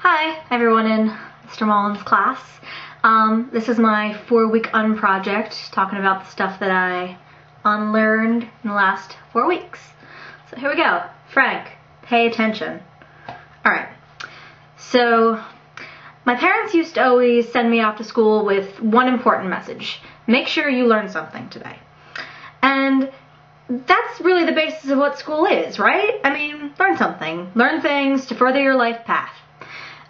Hi, everyone in Mr. Mullen's class. This is my 4-week Unproject, talking about the stuff that I unlearned in the last 4 weeks. So here we go. Frank, pay attention. Alright, so my parents used to always send me off to school with one important message. Make sure you learn something today. And that's really the basis of what school is, right? I mean, learn something. Learn things to further your life path.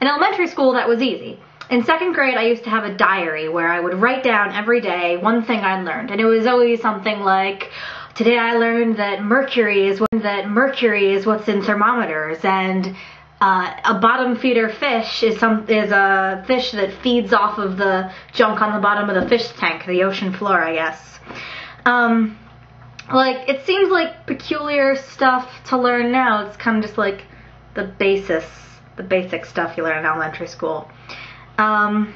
In elementary school, that was easy. In 2nd grade, I used to have a diary where I would write down every day one thing I learned. And it was always something like, today I learned that mercury is what's in thermometers, and a bottom feeder fish is a fish that feeds off of the junk on the bottom of the fish tank, the ocean floor, I guess. Like, it seems like peculiar stuff to learn now. It's kind of just like the basic stuff you learn in elementary school. So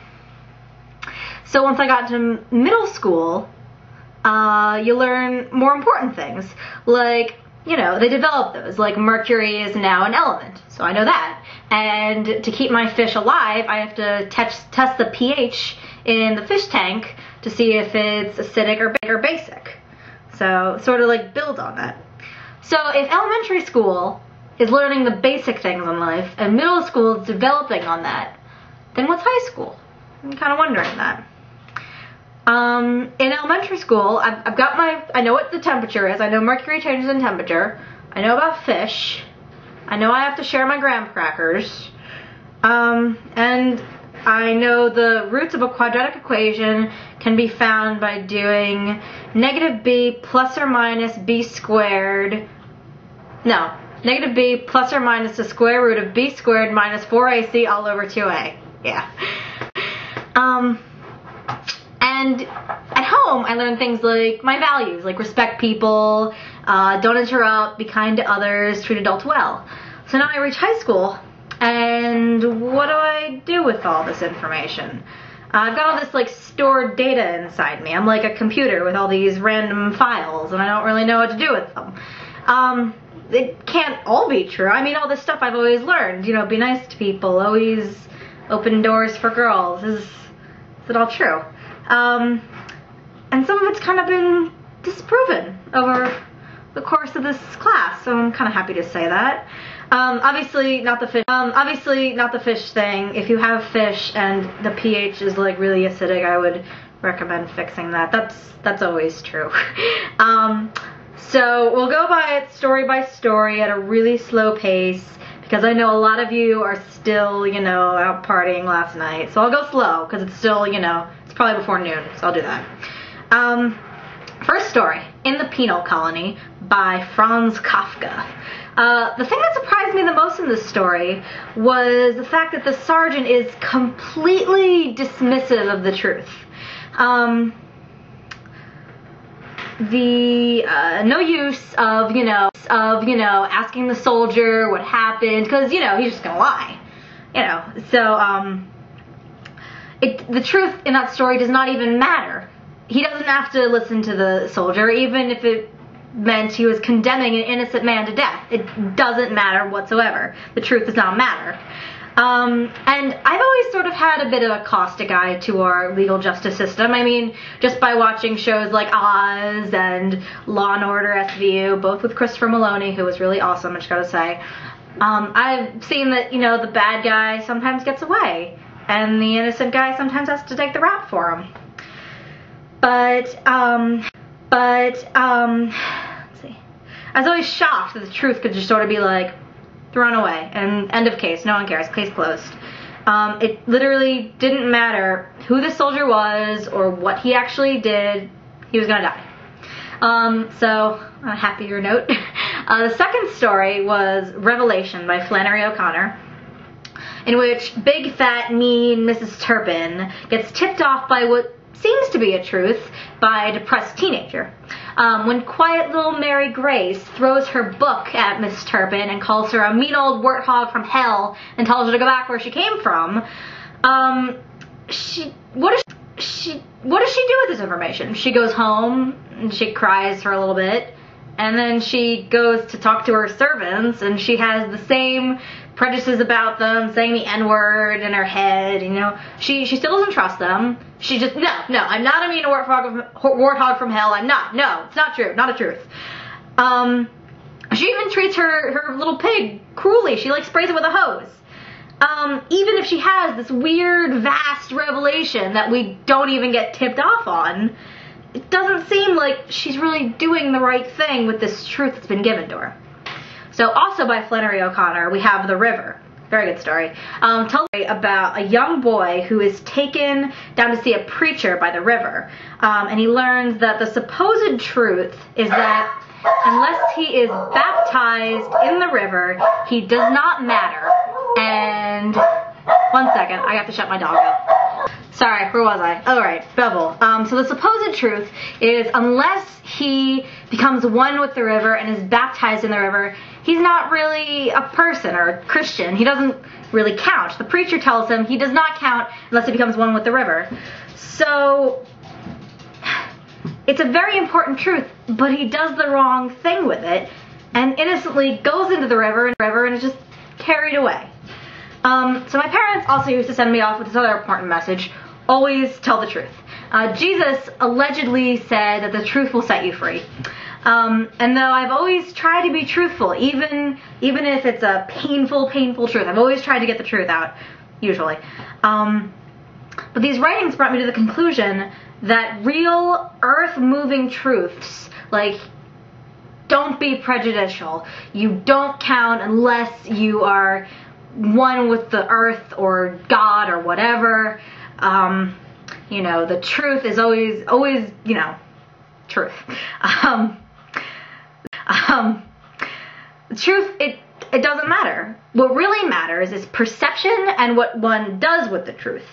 once I got to middle school, you learn more important things. Like, you know, they develop those. Like, mercury is now an element, so I know that. And to keep my fish alive, I have to test the pH in the fish tank to see if it's acidic or basic. So, sort of like build on that. So if elementary school is learning the basic things in life, and middle school is developing on that, then what's high school? I'm kind of wondering that. In elementary school, I know what the temperature is. I know mercury changes in temperature. I know about fish. I know I have to share my graham crackers. And I know the roots of a quadratic equation can be found by doing negative b plus or minus b squared. No. Negative b plus or minus the square root of b squared minus 4ac all over 2a. Yeah. And at home, I learned things like my values, like respect people, don't interrupt, be kind to others, treat adults well. So now I reach high school, and what do I do with all this information? I've got all this like stored data inside me. I'm like a computer with all these random files, and I don't really know what to do with them. It can't all be true. I mean, all this stuff I've always learned, you know, be nice to people, always open doors for girls. Is it all true? And some of it's kind of been disproven over the course of this class, so I'm kind of happy to say that. Obviously not the fish thing. If you have fish and the pH is like really acidic, I would recommend fixing that. That's always true. So we'll go by story at a really slow pace, because I know a lot of you are still, you know, out partying last night. So I'll go slow, because it's still, you know, it's probably before noon, so I'll do that. First story, In the Penal Colony by Franz Kafka. The thing that surprised me the most in this story was the fact that the sergeant is completely dismissive of the truth. No use of, you know, asking the soldier what happened, because, you know, he's just gonna lie, you know. So, the truth in that story does not even matter. He doesn't have to listen to the soldier, even if it meant he was condemning an innocent man to death. It doesn't matter whatsoever. The truth does not matter. And I've always sort of had a bit of a caustic eye to our legal justice system. I mean, just by watching shows like Oz and Law and Order SVU, both with Christopher Maloney, who was really awesome, I just gotta say. I've seen that, you know, the bad guy sometimes gets away, and the innocent guy sometimes has to take the rap for him. But, let's see. I was always shocked that the truth could just sort of be like, thrown away, and end of case, no one cares, case closed. It literally didn't matter who the soldier was or what he actually did, he was gonna die. So, on a happier note, the second story was Revelation by Flannery O'Connor, in which big, fat, mean Mrs. Turpin gets tipped off by what seems to be a truth by a depressed teenager. When quiet little Mary Grace throws her book at Miss Turpin and calls her a mean old warthog from hell and tells her to go back where she came from, what does she do with this information? She goes home and she cries for a little bit, and then she goes to talk to her servants, and she has the same prejudices about them, saying the N-word in her head, you know. She still doesn't trust them. She just, no, I'm not a mean warthog from hell. I'm not. No, it's not true. Not a truth. She even treats her little pig cruelly. She like sprays it with a hose. Even if she has this weird, vast revelation that we don't even get tipped off on, it doesn't seem like she's really doing the right thing with this truth that's been given to her. So also by Flannery O'Connor, we have The River. Very good story. Tells about a young boy who is taken down to see a preacher by the river. And he learns that the supposed truth is that unless he is baptized in the river, he does not matter. And one second, I have to shut my dog up. Sorry, where was I? Oh, right, Bevel. So the supposed truth is unless he becomes one with the river and is baptized in the river, he's not really a person or a Christian. He doesn't really count. The preacher tells him he does not count unless he becomes one with the river. So it's a very important truth, but he does the wrong thing with it and innocently goes into the river and is just carried away. So my parents also used to send me off with this other important message: always tell the truth. Jesus allegedly said that the truth will set you free. And though I've always tried to be truthful, even if it's a painful truth, I've always tried to get the truth out, usually. But these writings brought me to the conclusion that real earth-moving truths, like, don't be prejudicial. You don't count unless you are one with the earth or God or whatever. You know, the truth is always, you know, truth. The truth, it doesn't matter. What really matters is perception and what one does with the truth.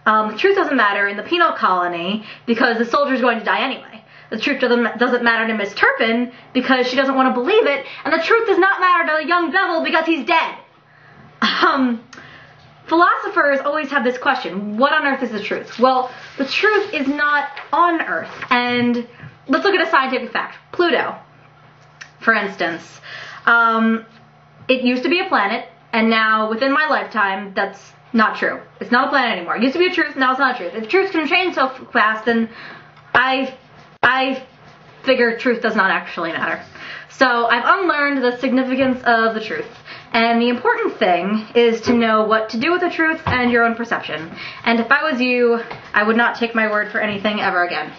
The truth doesn't matter in the penal colony because the soldier's going to die anyway. The truth doesn't matter to Miss Turpin because she doesn't want to believe it, and the truth does not matter to the young devil because he's dead. Philosophers always have this question: what on earth is the truth? Well, the truth is not on Earth. And let's look at a scientific fact. Pluto, for instance. It used to be a planet, and now, within my lifetime, that's not true. It's not a planet anymore. It used to be a truth, now it's not a truth. If truth can change so fast, then I figure truth does not actually matter. So I've unlearned the significance of the truth. And the important thing is to know what to do with the truth and your own perception. And if I was you, I would not take my word for anything ever again.